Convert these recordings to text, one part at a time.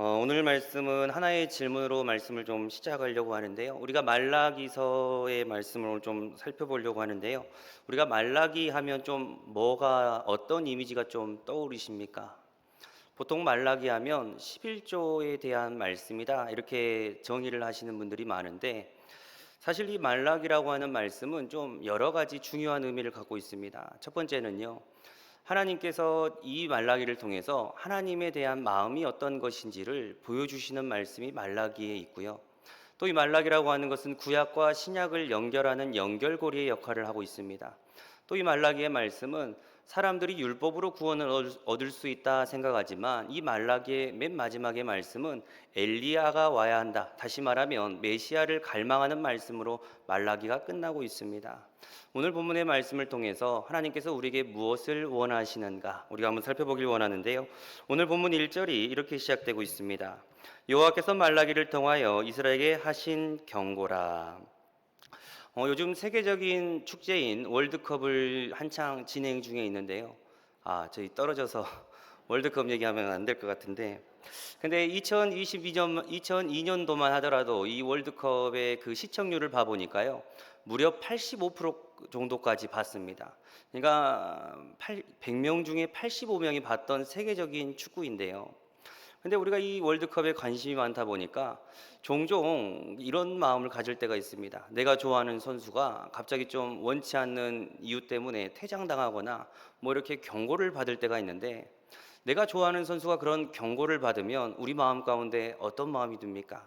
오늘 말씀은 하나의 질문으로 말씀을 좀 시작하려고 하는데요. 우리가 말라기서의 말씀을 오늘 좀 살펴보려고 하는데요. 우리가 말라기 하면 좀 뭐가 어떤 이미지가 좀 떠오르십니까? 보통 말라기 하면 11조에 대한 말씀이다 이렇게 정의를 하시는 분들이 많은데 사실 이 말라기라고 하는 말씀은 좀 여러 가지 중요한 의미를 갖고 있습니다. 첫 번째는요. 하나님께서 이 말라기를 통해서 하나님에 대한 마음이 어떤 것인지를 보여주시는 말씀이 말라기에 있고요. 또 이 말라기라고 하는 것은 구약과 신약을 연결하는 연결고리의 역할을 하고 있습니다. 또 이 말라기의 말씀은 사람들이 율법으로 구원을 얻을 수 있다 생각하지만 이 말라기의 맨 마지막의 말씀은 엘리야가 와야 한다. 다시 말하면 메시아를 갈망하는 말씀으로 말라기가 끝나고 있습니다. 오늘 본문의 말씀을 통해서 하나님께서 우리에게 무엇을 원하시는가 우리가 한번 살펴보길 원하는데요. 오늘 본문 1절이 이렇게 시작되고 있습니다. 여호와께서 말라기를 통하여 이스라엘에게 하신 경고라. 요즘 세계적인 축제인 월드컵을 한창 진행 중에 있는데요. 저희 떨어져서 월드컵 얘기하면 안 될 것 같은데. 근데 2002년도만 하더라도 이 월드컵의 그 시청률을 봐보니까요. 무려 85% 정도까지 봤습니다. 그러니까 100명 중에 85명이 봤던 세계적인 축구인데요. 근데 우리가 이 월드컵에 관심이 많다 보니까 종종 이런 마음을 가질 때가 있습니다. 내가 좋아하는 선수가 갑자기 좀 원치 않는 이유 때문에 퇴장당하거나 뭐 이렇게 경고를 받을 때가 있는데 내가 좋아하는 선수가 그런 경고를 받으면 우리 마음 가운데 어떤 마음이 듭니까?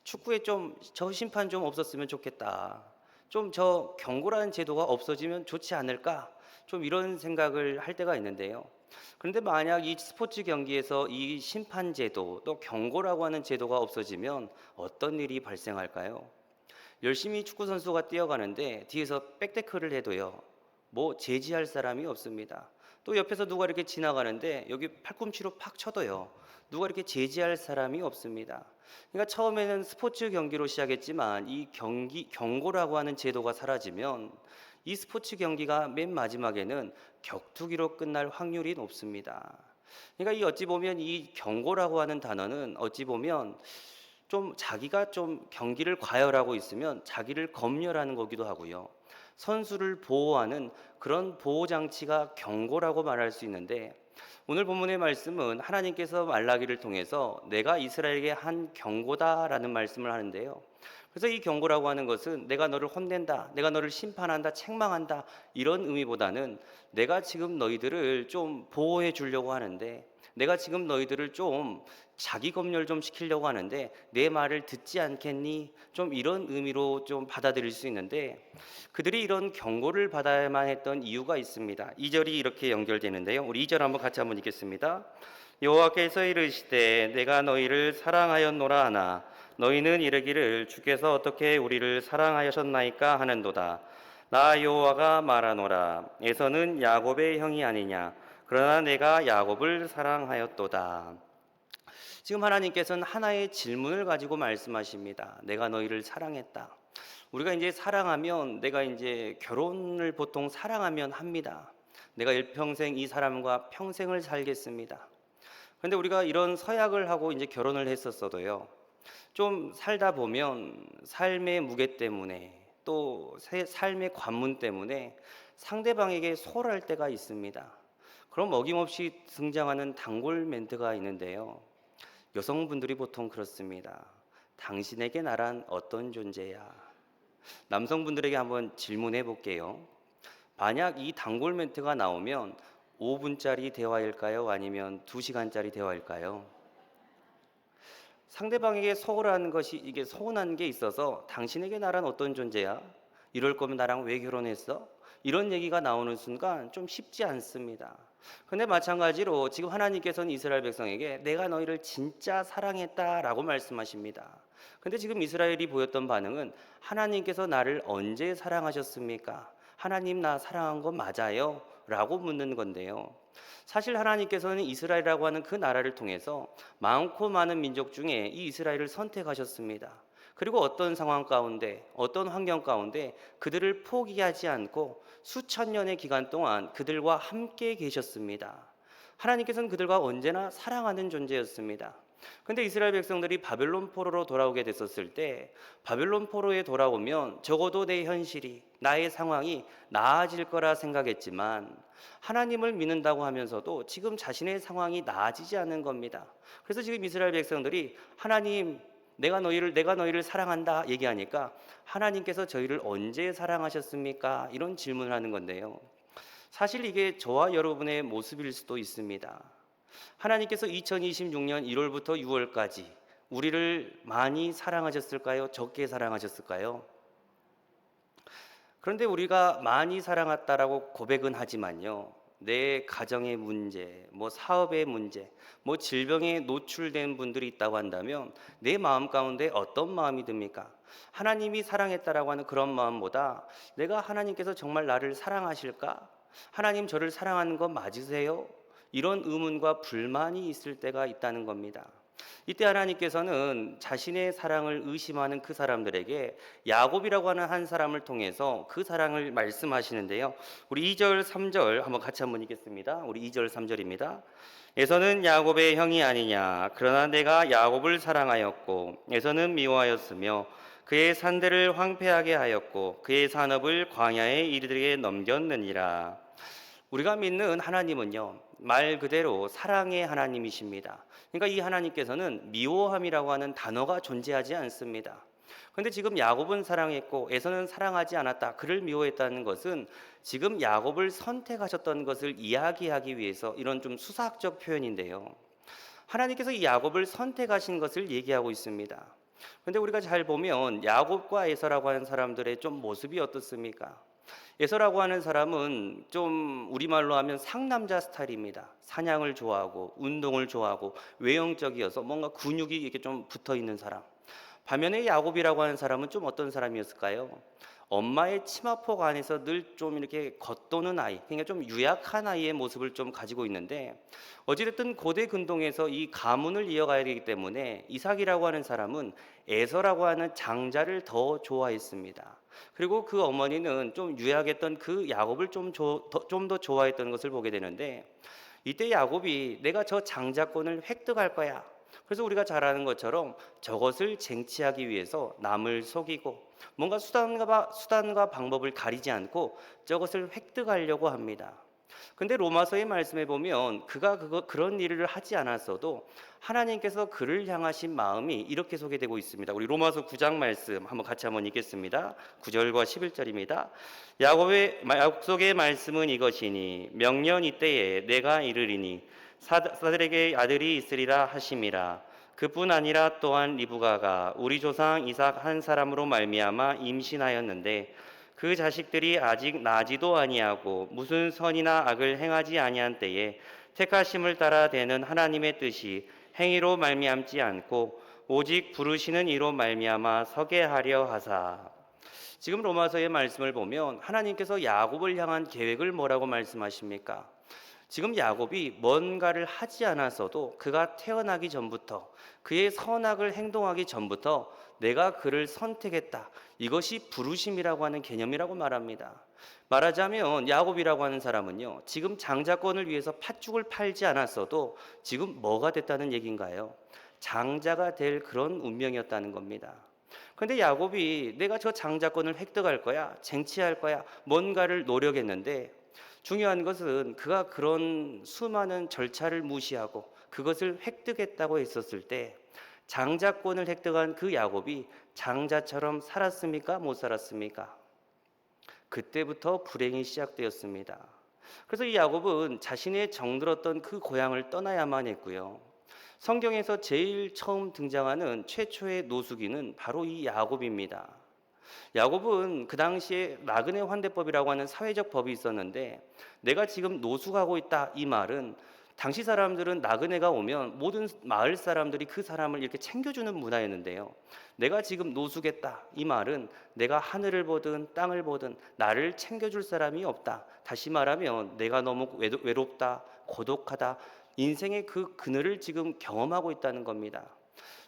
축구에 좀 저 심판 좀 없었으면 좋겠다. 좀 저 경고라는 제도가 없어지면 좋지 않을까? 좀 이런 생각을 할 때가 있는데요. 그런데 만약 이 스포츠 경기에서 이 심판 제도 또 경고라고 하는 제도가 없어지면 어떤 일이 발생할까요? 열심히 축구 선수가 뛰어가는데 뒤에서 백태클을 해도요. 뭐 제지할 사람이 없습니다. 또 옆에서 누가 이렇게 지나가는데 여기 팔꿈치로 팍 쳐도요. 누가 이렇게 제지할 사람이 없습니다. 그러니까 처음에는 스포츠 경기로 시작했지만 이 경고라고 하는 제도가 사라지면 이 스포츠 경기가 맨 마지막에는 격투기로 끝날 확률이 높습니다. 그러니까 이 어찌 보면 이 경고라고 하는 단어는 어찌 보면 좀 자기가 좀 경기를 과열하고 있으면 자기를 검열하는 거기도 하고요. 선수를 보호하는 그런 보호 장치가 경고라고 말할 수 있는데 오늘 본문의 말씀은 하나님께서 말라기를 통해서 내가 이스라엘에게 한 경고다라는 말씀을 하는데요. 그래서 이 경고라고 하는 것은 내가 너를 혼낸다, 내가 너를 심판한다, 책망한다 이런 의미보다는 내가 지금 너희들을 좀 보호해 주려고 하는데 내가 지금 너희들을 좀 자기 검열 좀 시키려고 하는데 내 말을 듣지 않겠니? 좀 이런 의미로 좀 받아들일 수 있는데 그들이 이런 경고를 받아야만 했던 이유가 있습니다. 2절이 이렇게 연결되는데요. 우리 2절 한번 같이 한번 읽겠습니다. 여호와께서 이르시되 내가 너희를 사랑하였노라 하나 너희는 이르기를 주께서 어떻게 우리를 사랑하셨나이까 하는도다. 나 여호와가 말하노라 에서는 야곱의 형이 아니냐 그러나 내가 야곱을 사랑하였도다. 지금 하나님께서는 하나의 질문을 가지고 말씀하십니다. 내가 너희를 사랑했다. 우리가 이제 사랑하면 내가 이제 결혼을 보통 사랑하면 합니다. 내가 일평생 이 사람과 평생을 살겠습니다. 그런데 우리가 이런 서약을 하고 이제 결혼을 했었어도요. 좀 살다 보면 삶의 무게 때문에 또 삶의 관문 때문에 상대방에게 소홀할 때가 있습니다. 그럼 어김없이 등장하는 단골 멘트가 있는데요. 여성분들이 보통 그렇습니다. 당신에게 나란 어떤 존재야? 남성분들에게 한번 질문해 볼게요. 만약 이 단골 멘트가 나오면 5분짜리 대화일까요? 아니면 2시간짜리 대화일까요? 상대방에게 서운한 것이 이게 서운한 게 있어서 당신에게 나란 어떤 존재야? 이럴 거면 나랑 왜 결혼했어? 이런 얘기가 나오는 순간 좀 쉽지 않습니다. 근데 마찬가지로 지금 하나님께서는 이스라엘 백성에게 내가 너희를 진짜 사랑했다라고 말씀하십니다. 근데 지금 이스라엘이 보였던 반응은 하나님께서 나를 언제 사랑하셨습니까? 하나님 나 사랑한 거 맞아요? 라고 묻는 건데요. 사실 하나님께서는 이스라엘이라고 하는 그 나라를 통해서 많고 많은 민족 중에 이 이스라엘을 선택하셨습니다. 그리고 어떤 상황 가운데, 어떤 환경 가운데 그들을 포기하지 않고 수천 년의 기간 동안 그들과 함께 계셨습니다. 하나님께서는 그들과 언제나 사랑하는 존재였습니다. 근데 이스라엘 백성들이 바벨론 포로로 돌아오게 됐었을 때 바벨론 포로에 돌아오면 적어도 내 현실이 나의 상황이 나아질 거라 생각했지만 하나님을 믿는다고 하면서도 지금 자신의 상황이 나아지지 않는 겁니다. 그래서 지금 이스라엘 백성들이 하나님 내가 너희를 사랑한다 얘기하니까 하나님께서 저희를 언제 사랑하셨습니까? 이런 질문을 하는 건데요. 사실 이게 저와 여러분의 모습일 수도 있습니다. 하나님께서 2026년 1월부터 6월까지 우리를 많이 사랑하셨을까요? 적게 사랑하셨을까요? 그런데 우리가 많이 사랑했다라고 고백은 하지만요. 내 가정의 문제, 뭐 사업의 문제, 뭐 질병에 노출된 분들이 있다고 한다면 내 마음 가운데 어떤 마음이 듭니까? 하나님이 사랑했다라고 하는 그런 마음보다 내가 하나님께서 정말 나를 사랑하실까? 하나님 저를 사랑하는 거 맞으세요? 이런 의문과 불만이 있을 때가 있다는 겁니다. 이때 하나님께서는 자신의 사랑을 의심하는 그 사람들에게 야곱이라고 하는 한 사람을 통해서 그 사랑을 말씀하시는데요. 우리 2절, 3절 한번 읽겠습니다. 우리 2절, 3절입니다. 에서는 야곱의 형이 아니냐. 그러나 내가 야곱을 사랑하였고 에서는 미워하였으며 그의 산들을 황폐하게 하였고 그의 산업을 광야에 이르게 넘겼느니라. 우리가 믿는 하나님은요, 말 그대로 사랑의 하나님이십니다. 그러니까 이 하나님께서는 미워함이라고 하는 단어가 존재하지 않습니다. 그런데 지금 야곱은 사랑했고 에서는 사랑하지 않았다. 그를 미워했다는 것은 지금 야곱을 선택하셨던 것을 이야기하기 위해서 이런 좀 수사학적 표현인데요. 하나님께서 이 야곱을 선택하신 것을 얘기하고 있습니다. 그런데 우리가 잘 보면 야곱과 에서라고 하는 사람들의 좀 모습이 어떻습니까? 에서라고 하는 사람은 좀 우리말로 하면 상남자 스타일입니다. 사냥을 좋아하고 운동을 좋아하고 외형적이어서 뭔가 근육이 이렇게 좀 붙어 있는 사람. 반면에 야곱이라고 하는 사람은 좀 어떤 사람이었을까요? 엄마의 치마폭 안에서 늘 좀 이렇게 겉도는 아이, 그러니까 좀 유약한 아이의 모습을 좀 가지고 있는데 어찌됐든 고대 근동에서 이 가문을 이어가야 되기 때문에 이삭이라고 하는 사람은 에서라고 하는 장자를 더 좋아했습니다. 그리고 그 어머니는 좀 유약했던 그 야곱을 좀 더 좋아했던 것을 보게 되는데 이때 야곱이 내가 저 장자권을 획득할 거야. 그래서 우리가 잘 아는 것처럼 저것을 쟁취하기 위해서 남을 속이고 뭔가 수단과 방법을 가리지 않고 저것을 획득하려고 합니다. 근데 로마서의 말씀에 보면 그가 그런 일을 하지 않았어도 하나님께서 그를 향하신 마음이 이렇게 소개되고 있습니다. 우리 로마서 9장 말씀 한번 읽겠습니다. 9절과 11절입니다. 야곱의 약속의 말씀은 이것이니 명년 이때에 내가 이르리니 사들에게 아들이 있으리라 하심이라. 그뿐 아니라 또한 리브가가 우리 조상 이삭 한 사람으로 말미암아 임신하였는데 그 자식들이 아직 나지도 아니하고 무슨 선이나 악을 행하지 아니한 때에 택하심을 따라 되는 하나님의 뜻이 행위로 말미암지 않고 오직 부르시는 이로 말미암아 서게 하려 하사. 지금 로마서의 말씀을 보면 하나님께서 야곱을 향한 계획을 뭐라고 말씀하십니까? 지금 야곱이 뭔가를 하지 않았어도 그가 태어나기 전부터 그의 선악을 행동하기 전부터 내가 그를 선택했다. 이것이 부르심이라고 하는 개념이라고 말합니다. 말하자면 야곱이라고 하는 사람은요, 지금 장자권을 위해서 팥죽을 팔지 않았어도 지금 뭐가 됐다는 얘기인가요? 장자가 될 그런 운명이었다는 겁니다. 그런데 야곱이 내가 저 장자권을 획득할 거야, 쟁취할 거야, 뭔가를 노력했는데 중요한 것은 그가 그런 수많은 절차를 무시하고 그것을 획득했다고 했었을 때 장자권을 획득한 그 야곱이 장자처럼 살았습니까? 못 살았습니까? 그때부터 불행이 시작되었습니다. 그래서 이 야곱은 자신의 정들었던 그 고향을 떠나야만 했고요. 성경에서 제일 처음 등장하는 최초의 노숙인은 바로 이 야곱입니다. 야곱은 그 당시에 나그네 환대법이라고 하는 사회적 법이 있었는데 내가 지금 노숙하고 있다 이 말은 당시 사람들은 나그네가 오면 모든 마을 사람들이 그 사람을 이렇게 챙겨주는 문화였는데요. 내가 지금 노숙했다 이 말은 내가 하늘을 보든 땅을 보든 나를 챙겨줄 사람이 없다. 다시 말하면 내가 너무 외롭다, 고독하다, 인생의 그 그늘을 지금 경험하고 있다는 겁니다.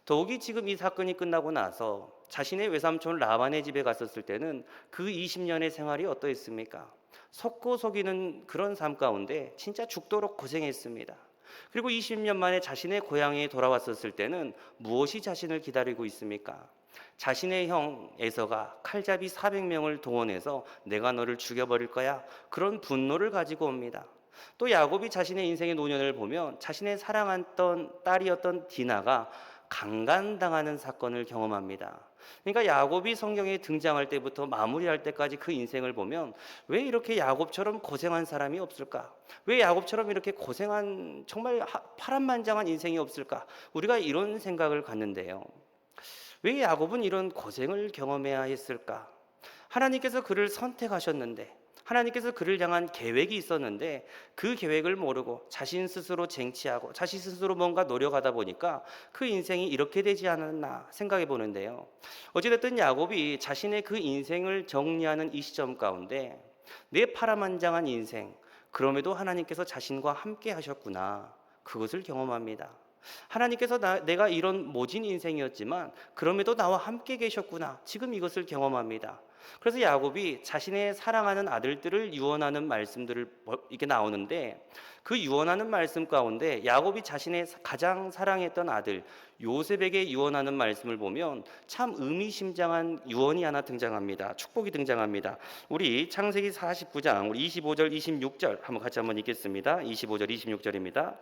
더욱이 지금 이 사건이 끝나고 나서 자신의 외삼촌 라반의 집에 갔었을 때는 그 20년의 생활이 어떠했습니까? 속고 속이는 그런 삶 가운데 진짜 죽도록 고생했습니다. 그리고 20년 만에 자신의 고향에 돌아왔었을 때는 무엇이 자신을 기다리고 있습니까? 자신의 형 에서가 칼잡이 400명을 동원해서 내가 너를 죽여버릴 거야. 그런 분노를 가지고 옵니다. 또 야곱이 자신의 인생의 노년을 보면 자신의 사랑했던 딸이었던 디나가 강간당하는 사건을 경험합니다. 그러니까 야곱이 성경에 등장할 때부터 마무리할 때까지 그 인생을 보면 왜 이렇게 야곱처럼 고생한 사람이 없을까? 왜 야곱처럼 이렇게 고생한 정말 파란만장한 인생이 없을까? 우리가 이런 생각을 갖는데요. 왜 야곱은 이런 고생을 경험해야 했을까? 하나님께서 그를 선택하셨는데, 하나님께서 그를 향한 계획이 있었는데 그 계획을 모르고 자신 스스로 쟁취하고 자신 스스로 뭔가 노력하다 보니까 그 인생이 이렇게 되지 않았나 생각해 보는데요. 어찌됐든 야곱이 자신의 그 인생을 정리하는 이 시점 가운데 내 파란만장한 인생, 그럼에도 하나님께서 자신과 함께 하셨구나, 그것을 경험합니다. 하나님께서 내가 이런 모진 인생이었지만 그럼에도 나와 함께 계셨구나, 지금 이것을 경험합니다. 그래서 야곱이 자신의 사랑하는 아들들을 유언하는 말씀들을 이렇게 나오는데, 그 유언하는 말씀 가운데 야곱이 자신의 가장 사랑했던 아들 요셉에게 유언하는 말씀을 보면 참 의미심장한 유언이 하나 등장합니다. 축복이 등장합니다. 우리 창세기 49장 우리 25절 26절 한번 읽겠습니다. 25절 26절입니다.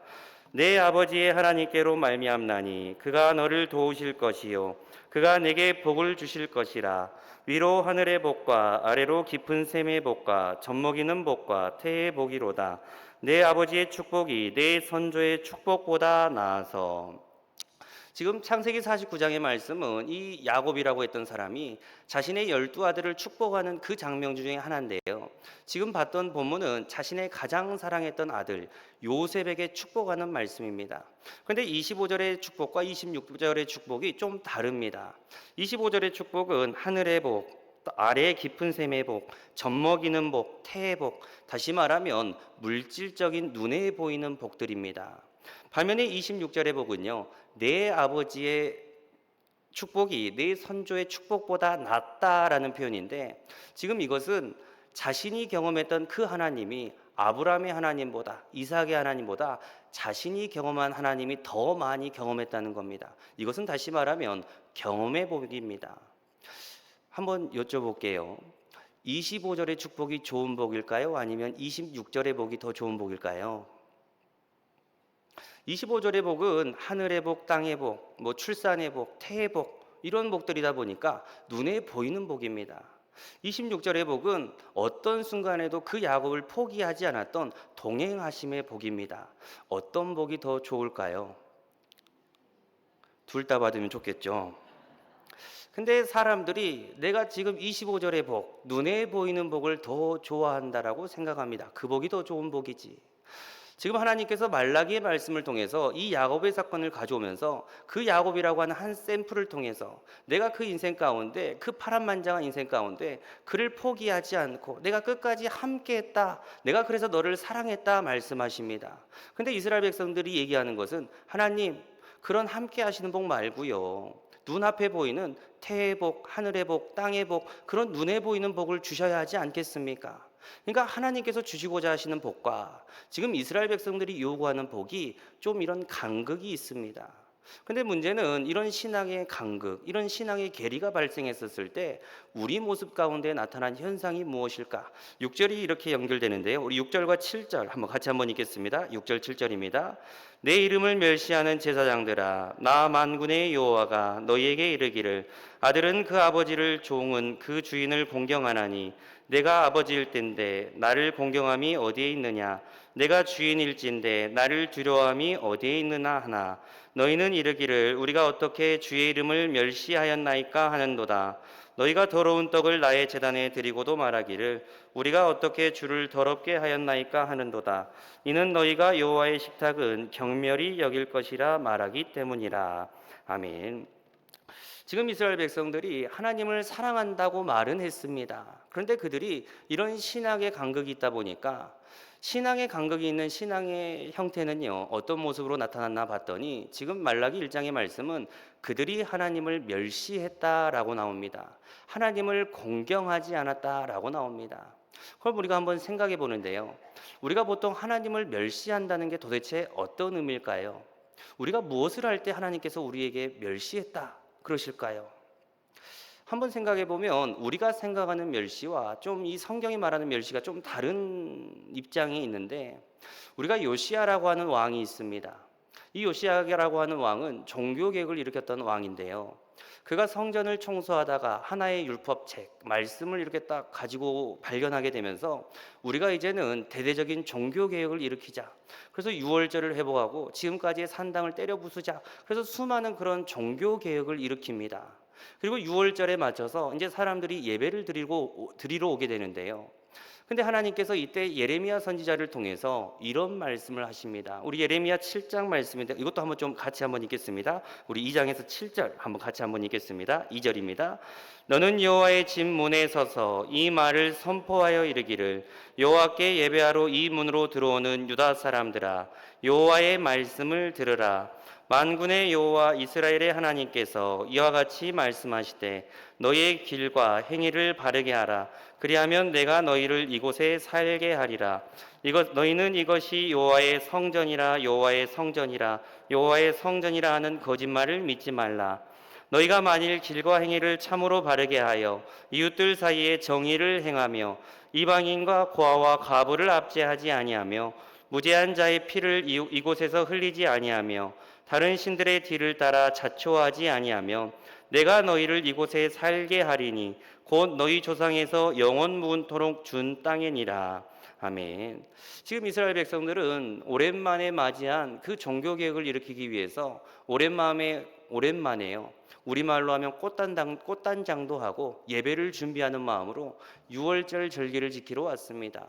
내 아버지의 하나님께로 말미암나니 그가 너를 도우실 것이요 그가 내게 복을 주실 것이라. 위로 하늘의 복과 아래로 깊은 샘의 복과 젖먹이는 복과 태의 복이로다. 내 아버지의 축복이 내 선조의 축복보다 나아서. 지금 창세기 49장의 말씀은 이 야곱이라고 했던 사람이 자신의 12아들을 축복하는 그 장면 중에 하나인데요. 지금 봤던 본문은 자신의 가장 사랑했던 아들 요셉에게 축복하는 말씀입니다. 그런데 25절의 축복과 26절의 축복이 좀 다릅니다. 25절의 축복은 하늘의 복, 아래 깊은 샘의 복, 젖먹이는 복, 태의 복, 다시 말하면 물질적인 눈에 보이는 복들입니다. 반면에 26절의 복은요, 내 아버지의 축복이 내 선조의 축복보다 낫다라는 표현인데, 지금 이것은 자신이 경험했던 그 하나님이 아브라함의 하나님보다, 이삭의 하나님보다 자신이 경험한 하나님이 더 많이 경험했다는 겁니다. 이것은 다시 말하면 경험의 복입니다. 한번 여쭤볼게요. 25절의 축복이 좋은 복일까요? 아니면 26절의 복이 더 좋은 복일까요? 25절의 복은 하늘의 복, 땅의 복, 출산의 복, 태의 복, 이런 복들이다 보니까 눈에 보이는 복입니다. 26절의 복은 어떤 순간에도 그 야곱을 포기하지 않았던 동행하심의 복입니다. 어떤 복이 더 좋을까요? 둘 다 받으면 좋겠죠. 근데 사람들이 내가 지금 25절의 복, 눈에 보이는 복을 더 좋아한다라고 생각합니다. 그 복이 더 좋은 복이지. 지금 하나님께서 말라기의 말씀을 통해서 이 야곱의 사건을 가져오면서 그 야곱이라고 하는 한 샘플을 통해서 내가 그 인생 가운데, 그 파란만장한 인생 가운데 그를 포기하지 않고 내가 끝까지 함께했다, 내가 그래서 너를 사랑했다 말씀하십니다. 근데 이스라엘 백성들이 얘기하는 것은 하나님, 그런 함께 하시는 복 말고요, 눈앞에 보이는 태의 복, 하늘의 복, 땅의 복, 그런 눈에 보이는 복을 주셔야 하지 않겠습니까? 그러니까 하나님께서 주시고자 하시는 복과 지금 이스라엘 백성들이 요구하는 복이 좀 이런 간극이 있습니다. 근데 문제는 이런 신앙의 간극, 이런 신앙의 괴리가 발생했었을 때 우리 모습 가운데 나타난 현상이 무엇일까? 6절이 이렇게 연결되는데요. 우리 6절과 7절 같이 읽겠습니다. 6절 7절입니다. 내 이름을 멸시하는 제사장들아, 나 만군의 여호와가 너희에게 이르기를 아들은 그 아버지를, 종은 그 주인을 공경하나니 내가 아버지일 텐데 나를 공경함이 어디에 있느냐? 내가 주인일진데 나를 두려워함이 어디에 있느냐 하나. 너희는 이르기를 우리가 어떻게 주의 이름을 멸시하였나이까 하는도다. 너희가 더러운 떡을 나의 제단에 드리고도 말하기를 우리가 어떻게 주를 더럽게 하였나이까 하는도다. 이는 너희가 여호와의 식탁은 경멸히 여길 것이라 말하기 때문이라. 아멘. 지금 이스라엘 백성들이 하나님을 사랑한다고 말은 했습니다. 그런데 그들이 이런 신앙의 간극이 있다 보니까, 신앙의 간극이 있는 신앙의 형태는요, 어떤 모습으로 나타났나 봤더니 지금 말라기 1장의 말씀은 그들이 하나님을 멸시했다라고 나옵니다. 하나님을 공경하지 않았다라고 나옵니다. 그럼 우리가 한번 생각해 보는데요. 우리가 보통 하나님을 멸시한다는 게 도대체 어떤 의미일까요? 우리가 무엇을 할 때 하나님께서 우리에게 멸시했다 그러실까요? 한번 생각해 보면 우리가 생각하는 멸시와 좀 이 성경이 말하는 멸시가 좀 다른 입장이 있는데, 우리가 요시야라고 하는 왕이 있습니다. 이 요시야라고 하는 왕은 종교 개혁을 일으켰던 왕인데요. 그가 성전을 청소하다가 하나의 율법책, 말씀을 이렇게 딱 가지고 발견하게 되면서 우리가 이제는 대대적인 종교 개혁을 일으키자. 그래서 유월절을 회복하고 지금까지의 산당을 때려 부수자. 그래서 수많은 그런 종교 개혁을 일으킵니다. 그리고 유월절에 맞춰서 이제 사람들이 예배를 드리러 오게 되는데요. 근데 하나님께서 이때 예레미야 선지자를 통해서 이런 말씀을 하십니다. 우리 예레미야 7장 말씀인데 이것도 한번 좀 같이 한번 읽겠습니다. 우리 2장에서 7절 한번 같이 한번 읽겠습니다. 2절입니다. 너는 여호와의 집 문에 서서 이 말을 선포하여 이르기를, 여호와께 예배하러 이 문으로 들어오는 유다 사람들아, 여호와의 말씀을 들으라. 만군의 여호와 이스라엘의 하나님께서 이와 같이 말씀하시되, 너희의 길과 행위를 바르게 하라. 그리하면 내가 너희를 이곳에 살게 하리라. 너희는 이것이 여호와의 성전이라, 여호와의 성전이라, 여호와의 성전이라 하는 거짓말을 믿지 말라. 너희가 만일 길과 행위를 참으로 바르게 하여 이웃들 사이에 정의를 행하며 이방인과 고아와 과부를 압제하지 아니하며 무죄한 자의 피를 이곳에서 흘리지 아니하며 다른 신들의 뒤를 따라 자초하지 아니하며 내가 너희를 이곳에 살게 하리니 곧 너희 조상에서 영원 무은토록 준 땅이니라. 아멘. 지금 이스라엘 백성들은 오랜만에 맞이한 그 종교 개혁을 일으키기 위해서 오랜만에요. 우리말로 하면 꽃단장도 하고 예배를 준비하는 마음으로 유월절 절기를 지키러 왔습니다.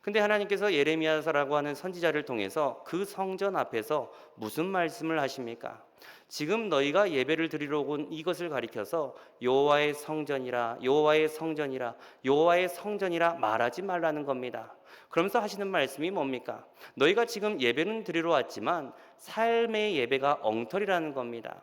근데 하나님께서 예레미야서라고 하는 선지자를 통해서 그 성전 앞에서 무슨 말씀을 하십니까? 지금 너희가 예배를 드리러 온 이것을 가리켜서 여호와의 성전이라, 여호와의 성전이라, 여호와의 성전이라 말하지 말라는 겁니다. 그러면서 하시는 말씀이 뭡니까? 너희가 지금 예배는 드리러 왔지만 삶의 예배가 엉터리라는 겁니다.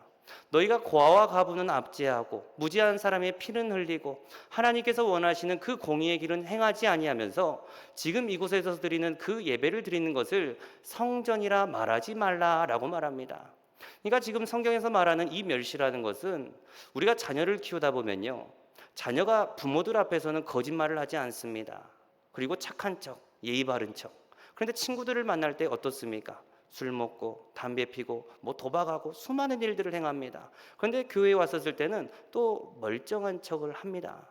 너희가 고아와 과부는 압제하고 무지한 사람의 피는 흘리고 하나님께서 원하시는 그 공의의 길은 행하지 아니하면서 지금 이곳에서 드리는 그 예배를 드리는 것을 성전이라 말하지 말라라고 말합니다. 그러니까 지금 성경에서 말하는 이 멸시라는 것은, 우리가 자녀를 키우다 보면요, 자녀가 부모들 앞에서는 거짓말을 하지 않습니다. 그리고 착한 척, 예의 바른 척. 그런데 친구들을 만날 때 어떻습니까? 술 먹고 담배 피고 뭐 도박하고 수많은 일들을 행합니다. 그런데 교회에 왔었을 때는 또 멀쩡한 척을 합니다.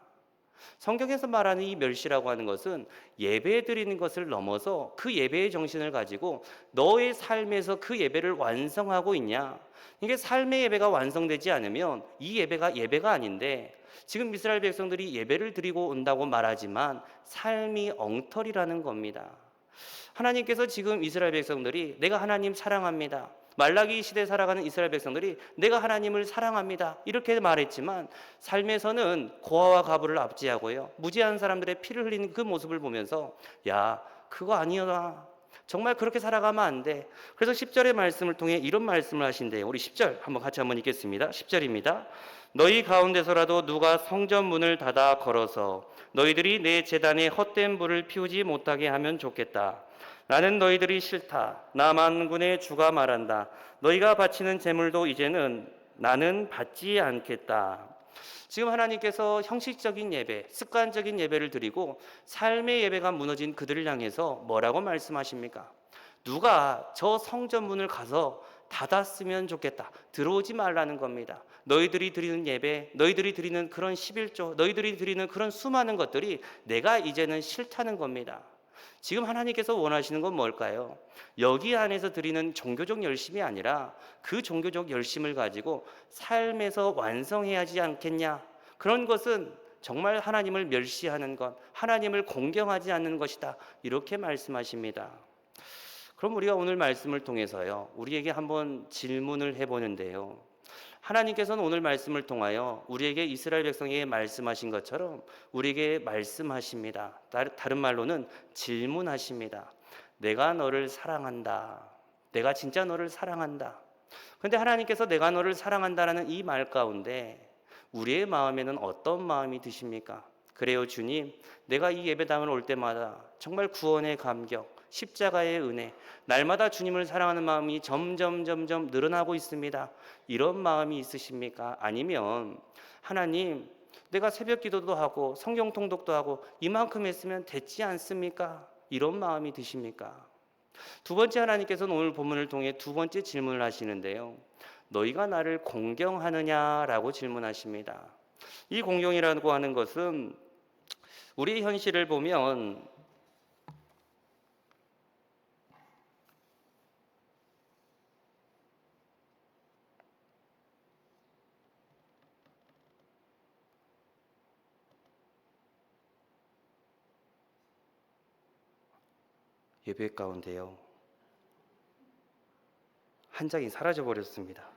성경에서 말하는 이 멸시라고 하는 것은 예배 드리는 것을 넘어서 그 예배의 정신을 가지고 너의 삶에서 그 예배를 완성하고 있냐. 이게 삶의 예배가 완성되지 않으면 이 예배가 예배가 아닌데, 지금 이스라엘 백성들이 예배를 드리고 온다고 말하지만 삶이 엉터리라는 겁니다. 하나님께서 지금 이스라엘 백성들이 내가 하나님 사랑합니다, 말라기 시대 살아가는 이스라엘 백성들이 내가 하나님을 사랑합니다 이렇게 말했지만 삶에서는 고아와 과부를 압제하고요, 무지한 사람들의 피를 흘리는 그 모습을 보면서 야, 그거 아니야, 정말 그렇게 살아가면 안 돼. 그래서 10절의 말씀을 통해 이런 말씀을 하신대요. 우리 10절 같이 한번 읽겠습니다. 10절입니다. 너희 가운데서라도 누가 성전 문을 닫아 걸어서 너희들이 내 제단에 헛된 불을 피우지 못하게 하면 좋겠다. 나는 너희들이 싫다. 나 만군의 주가 말한다. 너희가 바치는 제물도 이제는 나는 받지 않겠다. 지금 하나님께서 형식적인 예배, 습관적인 예배를 드리고 삶의 예배가 무너진 그들을 향해서 뭐라고 말씀하십니까? 누가 저 성전 문을 가서 닫았으면 좋겠다. 들어오지 말라는 겁니다. 너희들이 드리는 예배, 너희들이 드리는 그런 11조, 너희들이 드리는 그런 수많은 것들이 내가 이제는 싫다는 겁니다. 지금 하나님께서 원하시는 건 뭘까요? 여기 안에서 드리는 종교적 열심이 아니라 그 종교적 열심을 가지고 삶에서 완성해야 하지 않겠냐? 그런 것은 정말 하나님을 멸시하는 것, 하나님을 공경하지 않는 것이다. 이렇게 말씀하십니다. 그럼 우리가 오늘 말씀을 통해서요, 우리에게 한번 질문을 해보는데요. 하나님께서는 오늘 말씀을 통하여 우리에게 이스라엘 백성에게 말씀하신 것처럼 우리에게 말씀하십니다. 다른 말로는 질문하십니다. 내가 너를 사랑한다. 내가 진짜 너를 사랑한다. 그런데 하나님께서 내가 너를 사랑한다라는 이 말 가운데 우리의 마음에는 어떤 마음이 드십니까? 그래요 주님, 내가 이 예배당을 올 때마다 정말 구원의 감격, 십자가의 은혜, 날마다 주님을 사랑하는 마음이 점점 늘어나고 있습니다. 이런 마음이 있으십니까? 아니면 하나님, 내가 새벽 기도도 하고 성경 통독도 하고 이만큼 했으면 됐지 않습니까? 이런 마음이 드십니까? 두 번째, 하나님께서는 오늘 본문을 통해 두 번째 질문을 하시는데요. 너희가 나를 공경하느냐라고 질문하십니다. 이 공경이라고 하는 것은 우리의 현실을 보면 예배 가운데요, 한 장이 사라져 버렸습니다.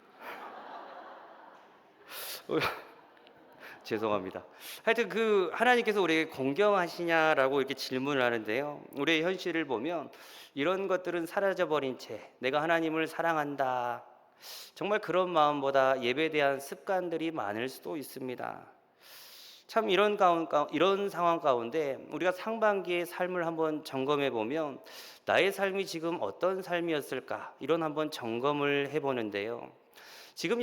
죄송합니다. 하여튼 하나님께서 우리에게 공경하시냐라고 이렇게 질문을 하는데요. 우리의 현실을 보면 이런 것들은 사라져 버린 채 내가 하나님을 사랑한다, 정말 그런 마음보다 예배에 대한 습관들이 많을 수도 있습니다. 참 이런 상황 가운데 우리가 상반기의 삶을 한번 점검해 보면 나의 삶이 지금 어떤 삶이었을까, 이런 한번 점검을 해 보는데요. 지금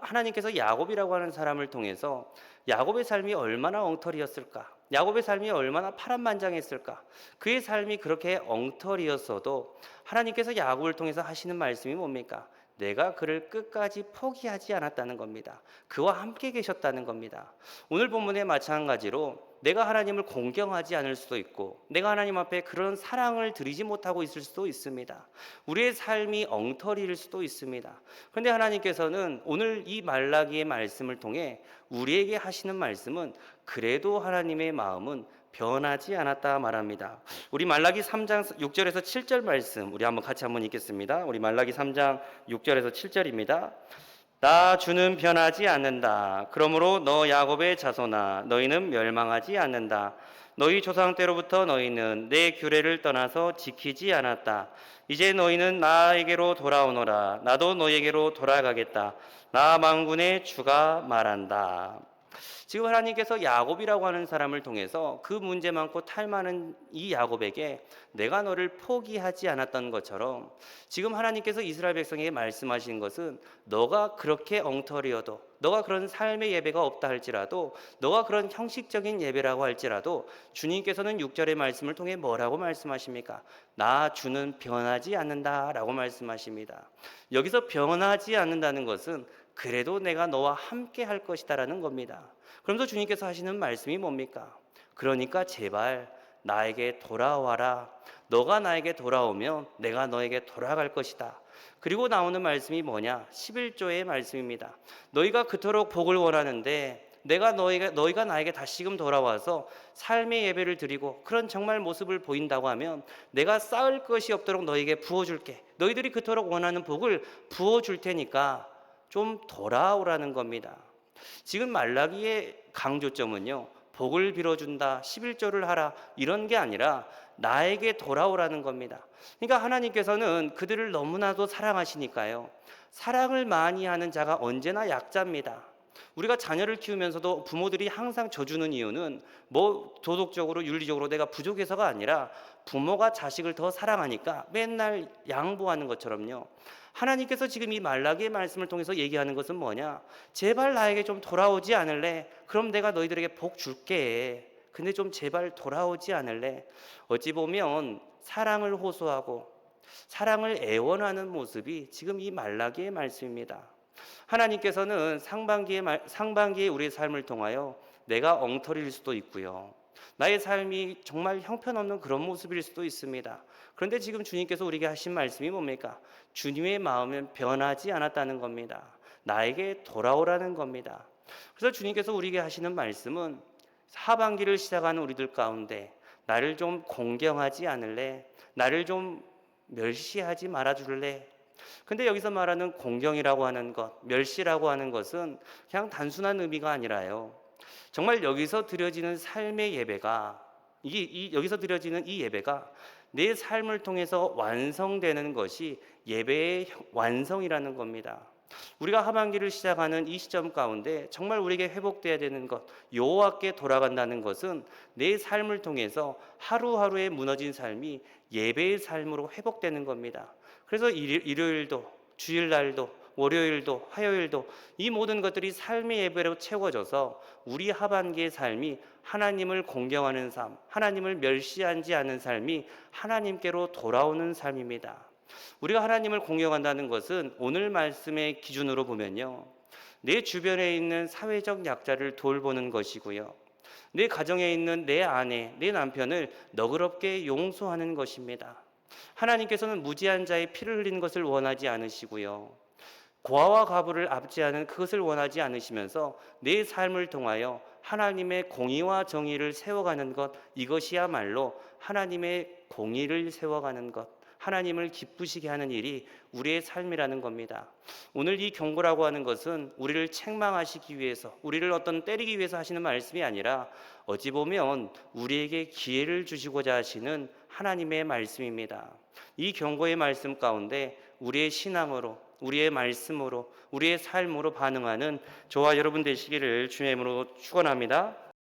하나님께서 야곱이라고 하는 사람을 통해서 야곱의 삶이 얼마나 엉터리였을까, 야곱의 삶이 얼마나 파란만장했을까, 그의 삶이 그렇게 엉터리였어도 하나님께서 야곱을 통해서 하시는 말씀이 뭡니까? 내가 그를 끝까지 포기하지 않았다는 겁니다. 그와 함께 계셨다는 겁니다. 오늘 본문에 마찬가지로 내가 하나님을 공경하지 않을 수도 있고 내가 하나님 앞에 그런 사랑을 드리지 못하고 있을 수도 있습니다. 우리의 삶이 엉터리일 수도 있습니다. 그런데 하나님께서는 오늘 이 말라기의 말씀을 통해 우리에게 하시는 말씀은 그래도 하나님의 마음은 변하지 않았다 말합니다. 우리 말라기 3장 6절에서 7절 말씀 우리 같이 한번 읽겠습니다. 우리 말라기 3장 6절에서 7절입니다. 나 주는 변하지 않는다. 그러므로 너 야곱의 자손아, 너희는 멸망하지 않는다. 너희 조상 때로부터 너희는 내 규례를 떠나서 지키지 않았다. 이제 너희는 나에게로 돌아오너라. 나도 너희에게로 돌아가겠다. 나 만군의 주가 말한다. 지금 하나님께서 야곱이라고 하는 사람을 통해서 그 문제 많고 탈 많은 이 야곱에게 내가 너를 포기하지 않았던 것처럼 지금 하나님께서 이스라엘 백성에게 말씀하신 것은 너가 그렇게 엉터리여도, 너가 그런 삶의 예배가 없다 할지라도, 너가 그런 형식적인 예배라고 할지라도 주님께서는 6절의 말씀을 통해 뭐라고 말씀하십니까? 나 주는 변하지 않는다라고 말씀하십니다. 여기서 변하지 않는다는 것은 그래도 내가 너와 함께 할 것이다라는 겁니다. 그러면서 주님께서 하시는 말씀이 뭡니까? 그러니까 제발 나에게 돌아와라. 너가 나에게 돌아오면 내가 너에게 돌아갈 것이다. 그리고 나오는 말씀이 뭐냐? 11조의 말씀입니다. 너희가 그토록 복을 원하는데 너희가 나에게 다시금 돌아와서 삶의 예배를 드리고 그런 정말 모습을 보인다고 하면 내가 쌓을 것이 없도록 너희에게 부어줄게. 너희들이 그토록 원하는 복을 부어줄 테니까 좀 돌아오라는 겁니다. 지금 말라기의 강조점은요, 복을 빌어준다, 11조를 하라, 이런 게 아니라 나에게 돌아오라는 겁니다. 그러니까 하나님께서는 그들을 너무나도 사랑하시니까요, 사랑을 많이 하는 자가 언제나 약자입니다. 우리가 자녀를 키우면서도 부모들이 항상 져주는 이유는 뭐 도덕적으로 윤리적으로 내가 부족해서가 아니라 부모가 자식을 더 사랑하니까 맨날 양보하는 것처럼요, 하나님께서 지금 이 말라기의 말씀을 통해서 얘기하는 것은 뭐냐? 제발 나에게 좀 돌아오지 않을래? 그럼 내가 너희들에게 복 줄게. 근데 좀 제발 돌아오지 않을래? 어찌 보면 사랑을 호소하고 사랑을 애원하는 모습이 지금 이 말라기의 말씀입니다. 하나님께서는 상반기에 우리의 삶을 통하여 내가 엉터리일 수도 있고요, 나의 삶이 정말 형편없는 그런 모습일 수도 있습니다. 그런데 지금 주님께서 우리에게 하신 말씀이 뭡니까? 주님의 마음은 변하지 않았다는 겁니다. 나에게 돌아오라는 겁니다. 그래서 주님께서 우리에게 하시는 말씀은 하반기를 시작하는 우리들 가운데 나를 좀 공경하지 않을래? 나를 좀 멸시하지 말아줄래? 근데 여기서 말하는 공경이라고 하는 것, 멸시라고 하는 것은 그냥 단순한 의미가 아니라요, 정말 여기서 드려지는 삶의 예배가 여기서 드려지는 이 예배가 내 삶을 통해서 완성되는 것이 예배의 완성이라는 겁니다. 우리가 하반기를 시작하는 이 시점 가운데 정말 우리에게 회복돼야 되는 것, 여호와께 돌아간다는 것은 내 삶을 통해서 하루하루의 무너진 삶이 예배의 삶으로 회복되는 겁니다. 그래서 일요일도, 주일날도, 월요일도, 화요일도 이 모든 것들이 삶의 예배로 채워져서 우리 하반기의 삶이 하나님을 공경하는 삶, 하나님을 멸시하지 않는 삶이 하나님께로 돌아오는 삶입니다. 우리가 하나님을 공경한다는 것은 오늘 말씀의 기준으로 보면요, 내 주변에 있는 사회적 약자를 돌보는 것이고요, 내 가정에 있는 내 아내, 내 남편을 너그럽게 용서하는 것입니다. 하나님께서는 무지한 자의 피를 흘리는 것을 원하지 않으시고요, 고아와 과부를 압제하는 그것을 원하지 않으시면서 내 삶을 통하여 하나님의 공의와 정의를 세워가는 것, 이것이야말로 하나님의 공의를 세워가는 것, 하나님을 기쁘시게 하는 일이 우리의 삶이라는 겁니다. 오늘 이 경고라고 하는 것은 우리를 책망하시기 위해서, 우리를 어떤 때리기 위해서 하시는 말씀이 아니라 어찌 보면 우리에게 기회를 주시고자 하시는 하나님의 말씀입니다. 이 경고의 말씀 가운데 우리의 신앙으로, 우리의 말씀으로, 우리의 삶으로 반응하는 저와 여러분 되시기를 주의 이름으로 축원합니다.